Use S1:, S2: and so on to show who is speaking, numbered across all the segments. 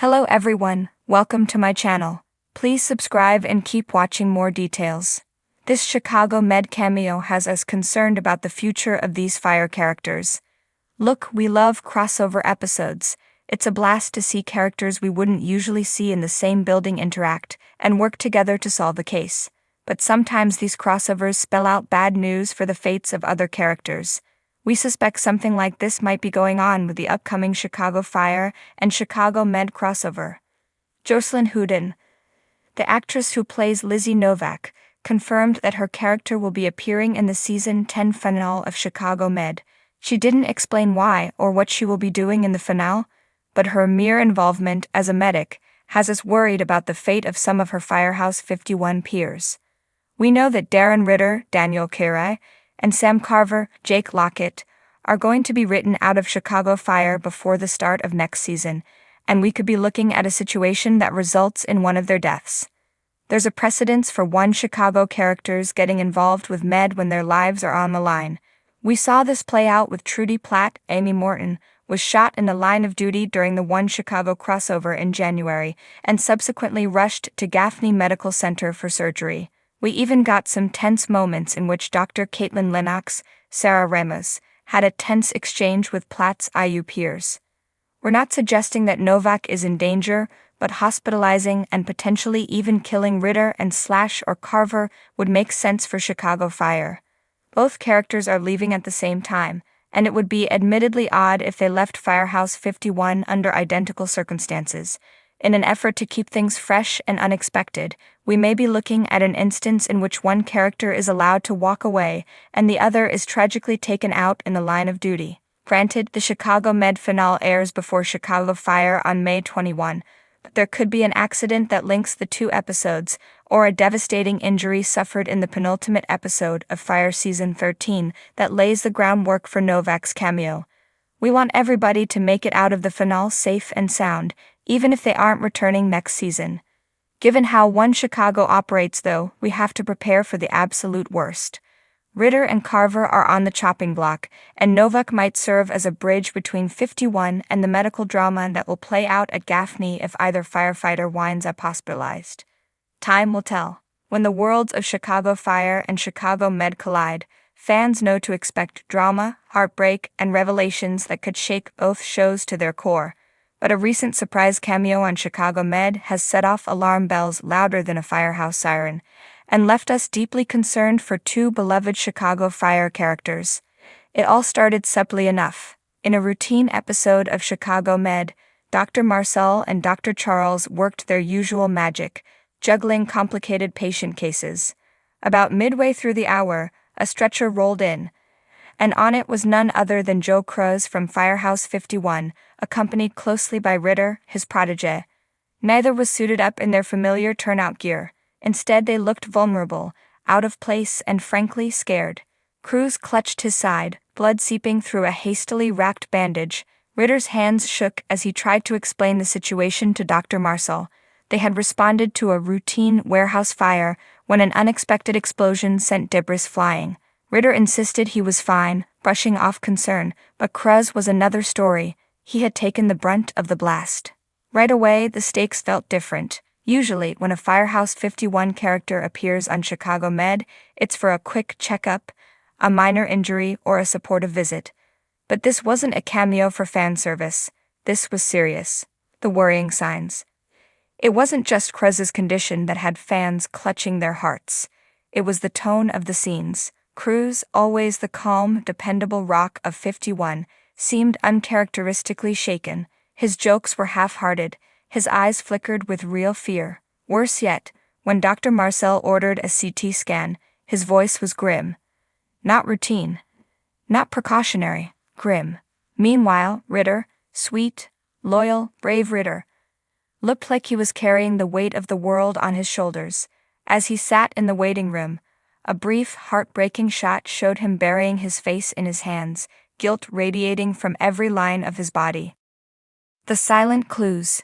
S1: Hello everyone, welcome to my channel. Please subscribe and keep watching more details. This Chicago Med cameo has us concerned about the future of these Fire characters. Look, we love crossover episodes. It's a blast to see characters we wouldn't usually see in the same building interact and work together to solve a case. But sometimes these crossovers spell out bad news for the fates of other characters. We suspect something like this might be going on with the upcoming Chicago Fire and Chicago Med crossover. Jocelyn Houdin, the actress who plays Lizzie Novak, confirmed that her character will be appearing in the Season 10 finale of Chicago Med. She didn't explain why or what she will be doing in the finale, but her mere involvement as a medic has us worried about the fate of some of her Firehouse 51 peers. We know that Darren Ritter, Daniel Carey, and Sam Carver, Jake Lockett, are going to be written out of Chicago Fire before the start of next season, and we could be looking at a situation that results in one of their deaths. There's a precedence for one Chicago characters getting involved with Med when their lives are on the line. We saw this play out with Trudy Platt. Amy Morton was shot in the line of duty during the One Chicago crossover in January and subsequently rushed to Gaffney Medical Center for surgery. We even got some tense moments in which Dr. Caitlin Lennox, Sarah Ramos, had a tense exchange with Platt's IU peers. We're not suggesting that Novak is in danger, but hospitalizing and potentially even killing Ritter and Slash or Carver would make sense for Chicago Fire. Both characters are leaving at the same time, and it would be admittedly odd if they left Firehouse 51 under identical circumstances. In an effort to keep things fresh and unexpected, we may be looking at an instance in which one character is allowed to walk away and the other is tragically taken out in the line of duty. Granted, the Chicago Med finale airs before Chicago Fire on May 21, but there could be an accident that links the two episodes, or a devastating injury suffered in the penultimate episode of Fire Season 13 that lays the groundwork for Novak's cameo. We want everybody to make it out of the finale safe and sound, even if they aren't returning next season. Given how One Chicago operates though, we have to prepare for the absolute worst. Ritter and Carver are on the chopping block, and Novak might serve as a bridge between 51 and the medical drama that will play out at Gaffney if either firefighter winds up hospitalized. Time will tell. When the worlds of Chicago Fire and Chicago Med collide, fans know to expect drama, heartbreak, and revelations that could shake both shows to their core. But a recent surprise cameo on Chicago Med has set off alarm bells louder than a firehouse siren, and left us deeply concerned for two beloved Chicago Fire characters. It all started subtly enough. In a routine episode of Chicago Med, Dr. Marcel and Dr. Charles worked their usual magic, juggling complicated patient cases. About midway through the hour, a stretcher rolled in, and on it was none other than Joe Cruz from Firehouse 51, accompanied closely by Ritter, his protege. Neither was suited up in their familiar turnout gear. Instead, they looked vulnerable, out of place, and frankly scared. Cruz clutched his side, blood seeping through a hastily wrapped bandage. Ritter's hands shook as he tried to explain the situation to Dr. Marcel. They had responded to a routine warehouse fire when an unexpected explosion sent debris flying. Ritter insisted he was fine, brushing off concern, but Cruz was another story. He had taken the brunt of the blast. Right away, the stakes felt different. Usually, when a Firehouse 51 character appears on Chicago Med, it's for a quick checkup, a minor injury, or a supportive visit. But this wasn't a cameo for fan service. This was serious. The worrying signs. It wasn't just Cruz's condition that had fans clutching their hearts. It was the tone of the scenes. Cruz, always the calm, dependable rock of 51, seemed uncharacteristically shaken. His jokes were half-hearted. His eyes flickered with real fear. Worse yet, when Dr. Marcel ordered a CT scan, his voice was grim. Not routine. Not precautionary. Grim. Meanwhile, Ritter, sweet, loyal, brave Ritter, looked like he was carrying the weight of the world on his shoulders. As he sat in the waiting room, a brief, heartbreaking shot showed him burying his face in his hands, guilt radiating from every line of his body. The silent clues.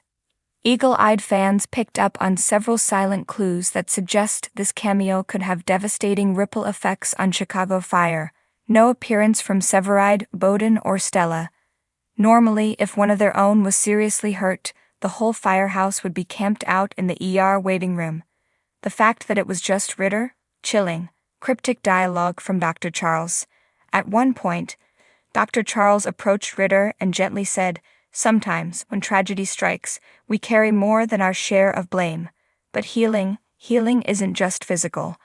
S1: Eagle-eyed fans picked up on several silent clues that suggest this cameo could have devastating ripple effects on Chicago Fire. No appearance from Severide, Bowden, or Stella. Normally, if one of their own was seriously hurt, the whole firehouse would be camped out in the ER waiting room. The fact that it was just Ritter? Chilling. Cryptic dialogue from Dr. Charles. At one point, Dr. Charles approached Ritter and gently said, "Sometimes, when tragedy strikes, we carry more than our share of blame. But healing isn't just physical."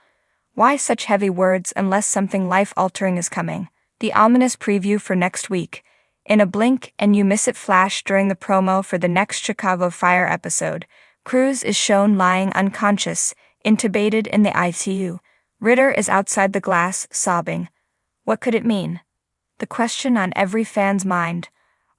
S1: Why such heavy words unless something life-altering is coming? The ominous preview for next week. In a blink and you miss it flash during the promo for the next Chicago Fire episode. Cruz is shown lying unconscious, intubated in the ICU. Ritter is outside the glass, sobbing. What could it mean? The question on every fan's mind.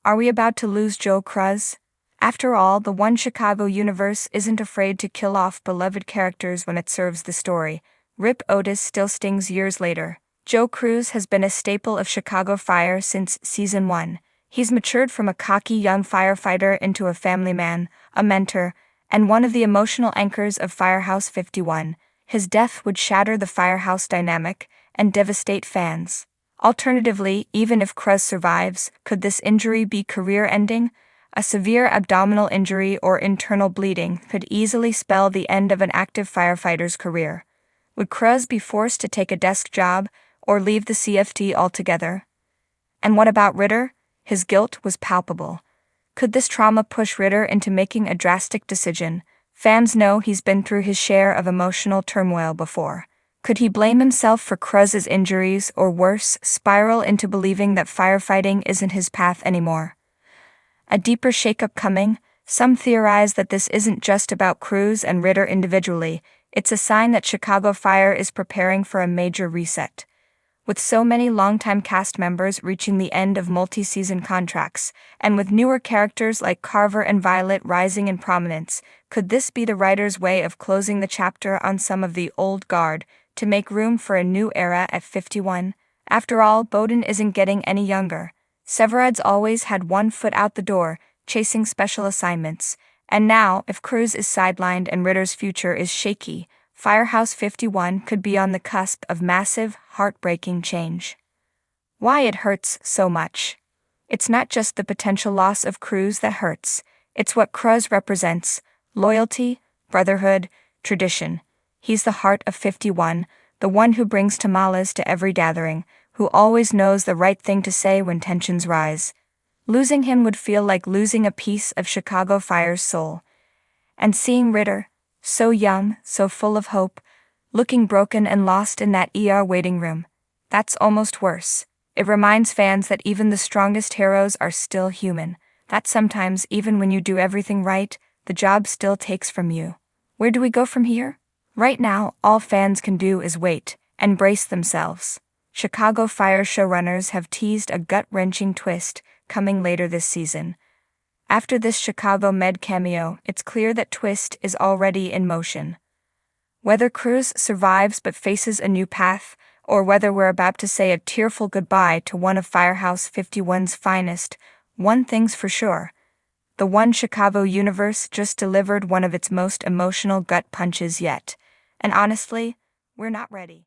S1: Are we about to lose Joe Cruz? After all, the One Chicago universe isn't afraid to kill off beloved characters when it serves the story. Rip Otis still stings years later. Joe Cruz has been a staple of Chicago Fire since Season 1. He's matured from a cocky young firefighter into a family man, a mentor, and one of the emotional anchors of Firehouse 51. His death would shatter the Firehouse dynamic and devastate fans. Alternatively, even if Cruz survives, could this injury be career-ending? A severe abdominal injury or internal bleeding could easily spell the end of an active firefighter's career. Would Cruz be forced to take a desk job or leave the CFT altogether? And what about Ritter? His guilt was palpable. Could this trauma push Ritter into making a drastic decision? Fans know he's been through his share of emotional turmoil before. Could he blame himself for Cruz's injuries or worse, spiral into believing that firefighting isn't his path anymore? A deeper shakeup coming? Some theorize that this isn't just about Cruz and Ritter individually. It's a sign that Chicago Fire is preparing for a major reset. With so many longtime cast members reaching the end of multi-season contracts, and with newer characters like Carver and Violet rising in prominence, could this be the writer's way of closing the chapter on some of the old guard, to make room for a new era at 51? After all, Bowden isn't getting any younger. Severad's always had one foot out the door, chasing special assignments. And now, if Cruz is sidelined and Ritter's future is shaky, Firehouse 51 could be on the cusp of massive, heartbreaking change. Why it hurts so much? It's not just the potential loss of Cruz that hurts, it's what Cruz represents: loyalty, brotherhood, tradition. He's the heart of 51, the one who brings tamales to every gathering, who always knows the right thing to say when tensions rise. Losing him would feel like losing a piece of Chicago Fire's soul. And seeing Ritter, so young, so full of hope, looking broken and lost in that ER waiting room, that's almost worse. It reminds fans that even the strongest heroes are still human, that sometimes even when you do everything right, the job still takes from you. Where do we go from here? Right now, all fans can do is wait and brace themselves. Chicago Fire showrunners have teased a gut-wrenching twist coming later this season. After this Chicago Med cameo, it's clear that twist is already in motion. Whether Cruz survives but faces a new path, or whether we're about to say a tearful goodbye to one of Firehouse 51's finest, one thing's for sure. The One Chicago universe just delivered one of its most emotional gut punches yet. And honestly, we're not ready.